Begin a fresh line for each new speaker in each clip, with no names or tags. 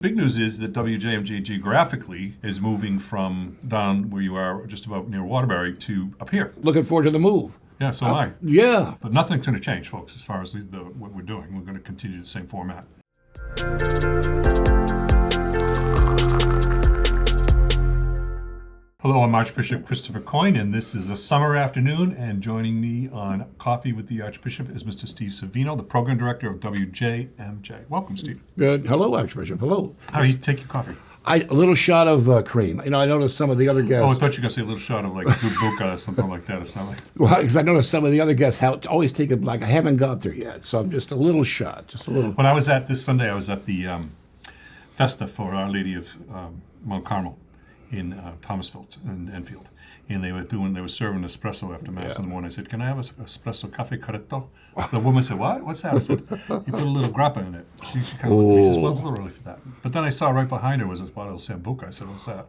Big news is that WJMJ geographically is moving from down where you are, just about near Waterbury, to up here.
Looking forward to the move.
Yeah, so am I.
Yeah.
But nothing's going to change, folks, as far as what we're doing. We're going to continue the same format. Hello, I'm Archbishop Christopher Coyne, and this is a summer afternoon, and joining me on Coffee with the Archbishop is Mr. Steve Savino, the Program Director of WJMJ. Welcome, Steve.
Good. Hello, Archbishop. Hello.
How do you take your coffee?
A little shot of cream. You know, I noticed some of the other
Oh, I
guests.
thought you were going to say a little shot of like Zubuka or something like that. It's not like...
Well, because I noticed some of the other guests always take it like I haven't got there yet. So I'm just a little shot, just a little.
When I was at this Sunday, I was at the Festa for Our Lady of Mount Carmel in Thomasville and Enfield, and they were serving espresso after mass in the morning. I said, "Can I have an espresso cafe corretto?" The woman said, "What? What's that?" I said, "You put a little grappa in it." She kind of looked at me. She says, "Well, it's a little early for that." But then I saw right behind her was this bottle of Sambuca. I said, "What's that?"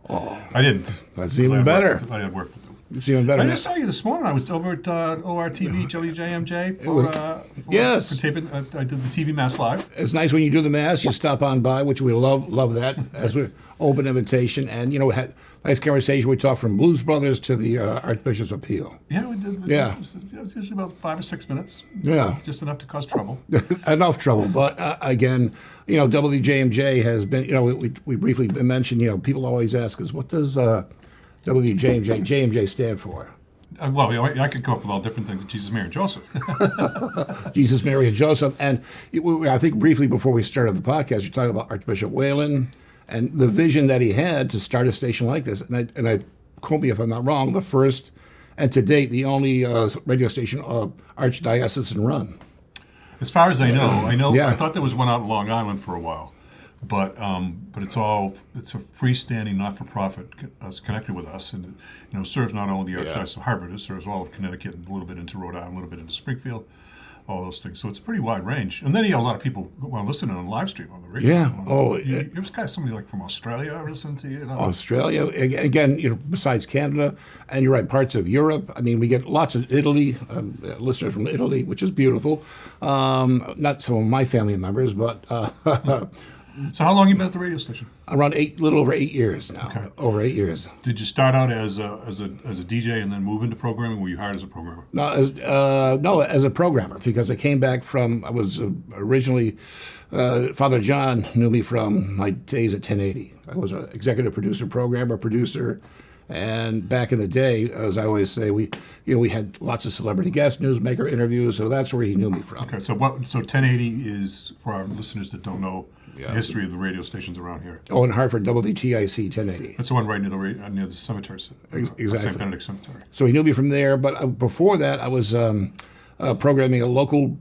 I didn't.
That's even better.
I had work to do.
It's even better.
I just saw you this morning. I was over at ORTV, WJMJ for
Yes.
for taping. I did the TV Mass Live.
It's nice when you do the mass, you stop on by, which we love that as an open invitation. And, you know, we had nice conversation. We talked from Blues Brothers to the Archbishop's Appeal.
Yeah, we did.
Yeah.
It was usually about 5 or 6 minutes.
Yeah.
Just enough to cause trouble.
Enough trouble. But again, you know, WJMJ has been, you know, we briefly mentioned, you know, people always ask us, what does JMJ stand for?
Well, I could come up with all different things. Jesus, Mary, and Joseph.
Jesus, Mary, and Joseph. And I think briefly before we started the podcast, you're talking about Archbishop Whalen and the vision that he had to start a station like this. And I quote me if I'm not wrong, the first and to date the only radio station archdiocesan run.
As far as I know.
Yeah.
I thought there was one out in Long Island for a while, but it's a freestanding, not-for-profit connected with us, and serves not only the Archdiocese of Harvard, it serves all of Connecticut and a little bit into Rhode Island, a little bit into Springfield, all those things. So it's a pretty wide range. And then you have a lot of people listening on live stream on the radio.
Yeah.
It was kind of somebody like from Australia listening to you.
Australia, again, besides Canada, and you're right, parts of Europe. I mean, we get lots of Italy, listeners from Italy, which is beautiful. Not some of my family members, but...
So how long have you been at the radio station?
Around little over 8 years now.
Okay.
Over 8 years.
Did you start out as a DJ and then move into programming? Were you hired as a programmer?
No, as a programmer, because I came back from, I was originally, Father John knew me from my days at 1080. I was an executive producer, programmer, producer, and back in the day, as I always say, we had lots of celebrity guests, newsmaker interviews, so that's where he knew me from.
Okay, so 1080 is, for our listeners that don't know, the history of the radio stations around here.
Oh, in Hartford, WTIC 1080.
That's the one right near the cemetery.
Exactly.
St. Benedict Cemetery.
So he knew me from there, but before that, I was programming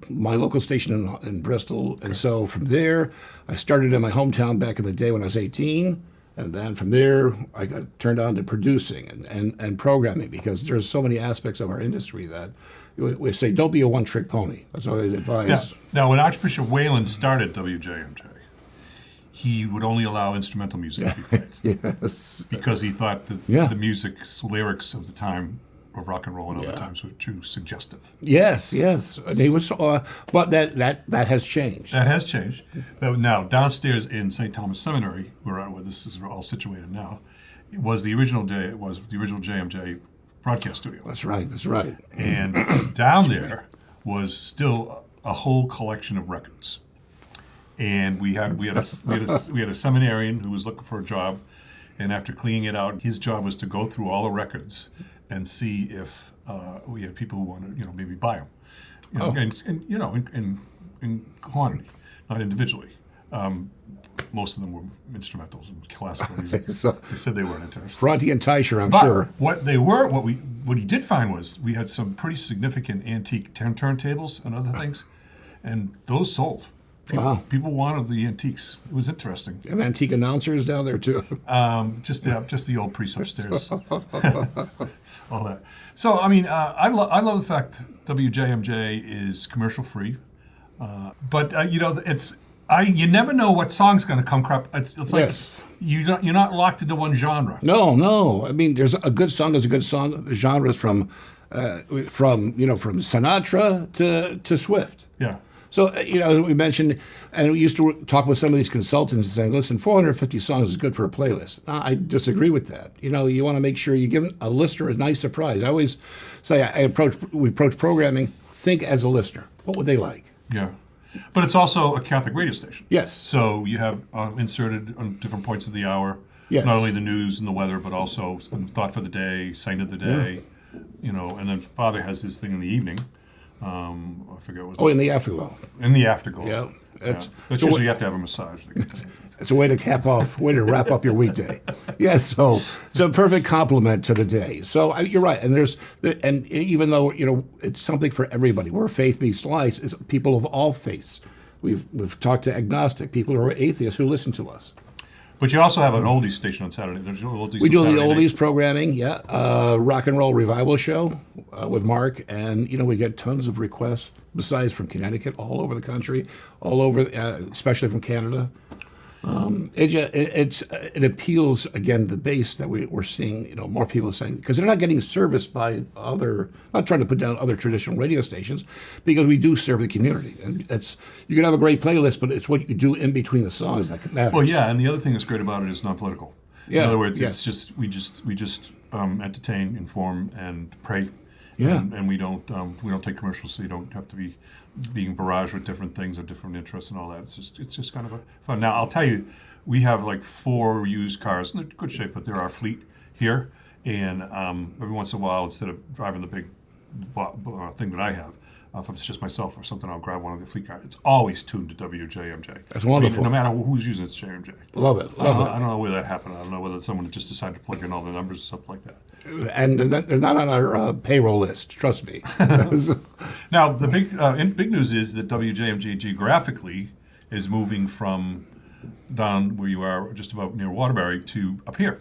my local station in Bristol, and so from there, I started in my hometown back in the day when I was 18, and then from there, I got turned on to producing and programming, because there's so many aspects of our industry that we say, don't be a one-trick pony. That's what I advise.
Now, when Archbishop Whalen started WJMJ, he would only allow instrumental music to be played.
Yes.
Because he thought that the lyrics of the time of rock and roll and other times were too suggestive.
Yes. And he was, but that has changed.
That has changed. Now, downstairs in St. Thomas Seminary, where this is all situated now, was the original JMJ broadcast studio.
That's right.
And down there was still a whole collection of records. And we had a seminarian who was looking for a job, and after cleaning it out, his job was to go through all the records and see if we had people who wanted, maybe buy them, in quantity, not individually. Most of them were instrumentals and classical music.
So,
they said they weren't interested.
Fronty and Teicher, I'm
but
sure.
What he did find was we had some pretty significant antique turntables and other things, and those sold. People wanted the antiques. It was interesting.
You have antique announcers down there too.
Just the old priests upstairs. All that. So I mean, I love the fact WJMJ is commercial free, but you never know what song's going to come crop. It's like you're not locked into one genre.
No. I mean, there's a good song. There's a good song. The genres from Sinatra to Swift.
Yeah.
So, we mentioned, and we used to talk with some of these consultants and saying, listen, 450 songs is good for a playlist. I disagree with that. You want to make sure you give a listener a nice surprise. I always say we approach programming, think as a listener. What would they like?
Yeah. But it's also a Catholic radio station.
Yes.
So you have inserted on different points of the hour,
yes.
not only the news and the weather, but also thought for the day, saint of the day, and then Father has this thing in the evening. I forget what.
In the afterglow.
In the afterglow.
Yeah.
That's usually you have to have a massage.
It's a way to to wrap up your weekday. Yes, so it's a perfect complement to the day. So you're right, and even though it's something for everybody, we're faith-based lives. It's people of all faiths. We've talked to agnostic people who are atheists who listen to us.
But you also have an oldies station on Saturday. There's oldies.
We do the
Saturday
oldies
night.
programming, rock and roll revival show with Mark, and we get tons of requests. Besides from Connecticut, all over the country, all over, especially from Canada. It appeals again the base that we're seeing. More people saying because they're not getting serviced by not trying to put down other traditional radio stations, because we do serve the community, and you can have a great playlist, but it's what you do in between the songs that matters.
Well, yeah, and the other thing that's great about it is non-political.
Yeah,
in other words,
yes.
it's just we just entertain, inform, and pray.
Yeah.
And we don't take commercials, so you don't have to be being barraged with different things or different interests and all that. It's just kind of fun. Now I'll tell you, we have like 4 used cars in good shape, but they're our fleet here. And every once in a while, instead of driving the big thing that I have, if it's just myself or something, I'll grab one of the fleet cars. It's always tuned to WJMJ.
That's wonderful.
No matter who's using it, it's JMJ.
Love it.
I don't know where that happened. I don't know whether someone just decided to plug in all the numbers or something like that.
And they're not on our payroll list. Trust me.
Now, the big news is that WJMJ geographically is moving from down where you are, just about near Waterbury, to up here.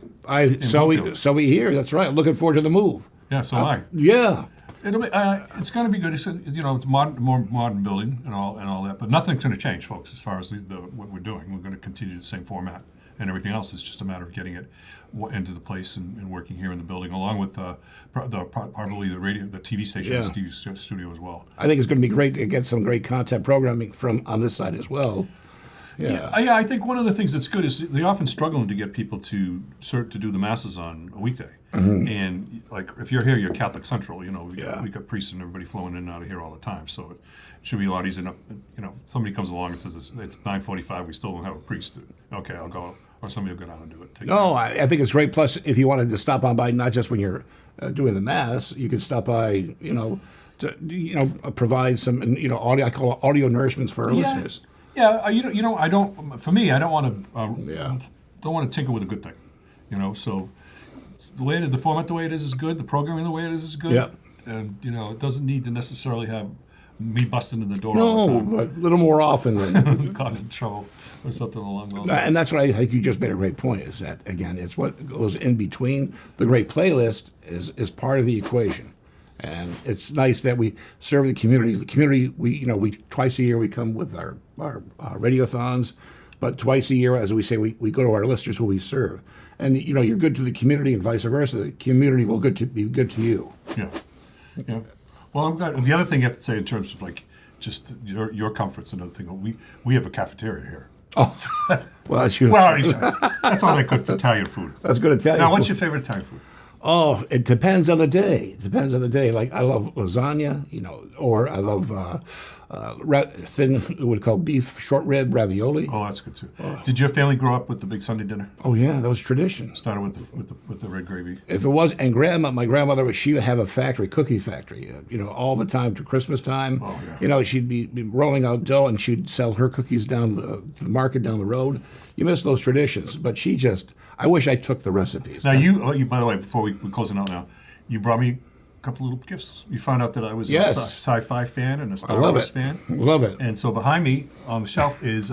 So we hear. That's right. Looking forward to the move.
Yeah, so am I.
Yeah.
It's going to be good. It's it's more modern building and all that, but nothing's going to change, folks. As far as what we're doing, we're going to continue the same format, and everything else is just a matter of getting it into the place and working here in the building, along with probably the radio, the TV station,
Yeah.
the TV studio as well.
I think it's going to be great to get some great content programming from on this side as well. Yeah.
I think one of the things that's good is they're often struggling to get people to do the masses on a weekday. Mm-hmm. And like if you're here, you're Catholic Central. We got priests and everybody flowing in and out of here all the time. So it should be a lot easier enough. If somebody comes along and says it's 9:45, we still don't have a priest. Okay, I'll go, or somebody will go down and do it.
I think it's great. Plus, if you wanted to stop on by, not just when you're doing the mass, you could stop by. To provide some audio. I call it audio nourishments for our listeners.
Yeah, I don't. For me, I don't want to. Don't want to tinker with a good thing. So the format the way it is good. The programming the way it is good.
Yeah.
And it doesn't need to necessarily have me busting in the door all the time.
But a little more often than
causing trouble or something along those lines.
And that's what I think you just made a great point. Is that again? It's what goes in between. The great playlist is part of the equation. And it's nice that we serve the community. The community, we twice a year we come with our radiothons, but twice a year, as we say, we go to our listeners who we serve. And you're good to the community, and vice versa. The community will be good to you.
Yeah. Well, I'm glad. And the other thing you have to say in terms of like just your comfort's another thing. We have a cafeteria here.
Oh, well, that's good.
Well, that's all they cook for Italian food.
That's good Italian.
Now, what's your favorite Italian food?
Oh, it depends on the day. Like I love lasagna, or I love thin, what we call beef short rib ravioli.
Oh, that's good too. Did your family grow up with the big Sunday dinner?
Oh yeah, that was tradition.
Started with the red gravy.
If it was, and my grandmother, she would have a cookie factory, all the time to Christmas time.
Oh yeah.
She'd be rolling out dough, and she'd sell her cookies down to the market down the road. You miss those traditions, but I wish I took the recipes.
Now you by the way, before we're closing out now, you brought me a couple little gifts. You found out that I was a sci-fi fan and a Star Wars fan.
Love it.
And so behind me on the shelf is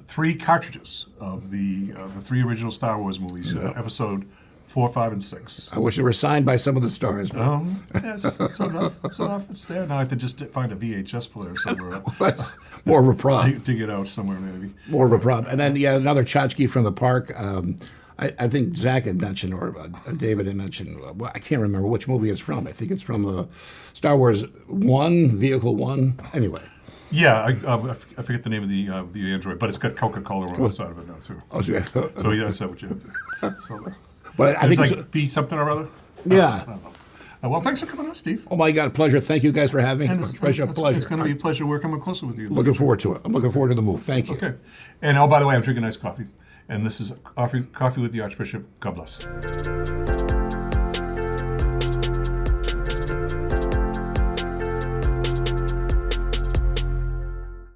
3 cartridges of the 3 original Star Wars movies, episode 4, 5, and 6.
I wish they were signed by some of the stars.
That's enough. It's there. Now I have to just find a VHS player somewhere.
More of a prop.
Dig it out somewhere, maybe.
More of a prop. And then, another tchotchke from the park. I think Zach had mentioned, or David had mentioned, I can't remember which movie it's from. I think it's from Star Wars 1, Vehicle 1. Anyway.
Yeah, I forget the name of the Android, but it's got Coca-Cola on the side of it now too.
Oh, so,
So yeah, that's what you have to. So,
but I
it's
think
like be something or other.
yeah.
I don't know. Well, thanks for coming on, Steve.
Oh my God, pleasure. Thank you guys for having me.
And
Pleasure.
It's going to be a pleasure working closer with you.
Looking forward to it. I'm looking forward to the move. Thank you.
Okay. And oh, by the way, I'm drinking nice coffee. And this is coffee with the Archbishop. God bless.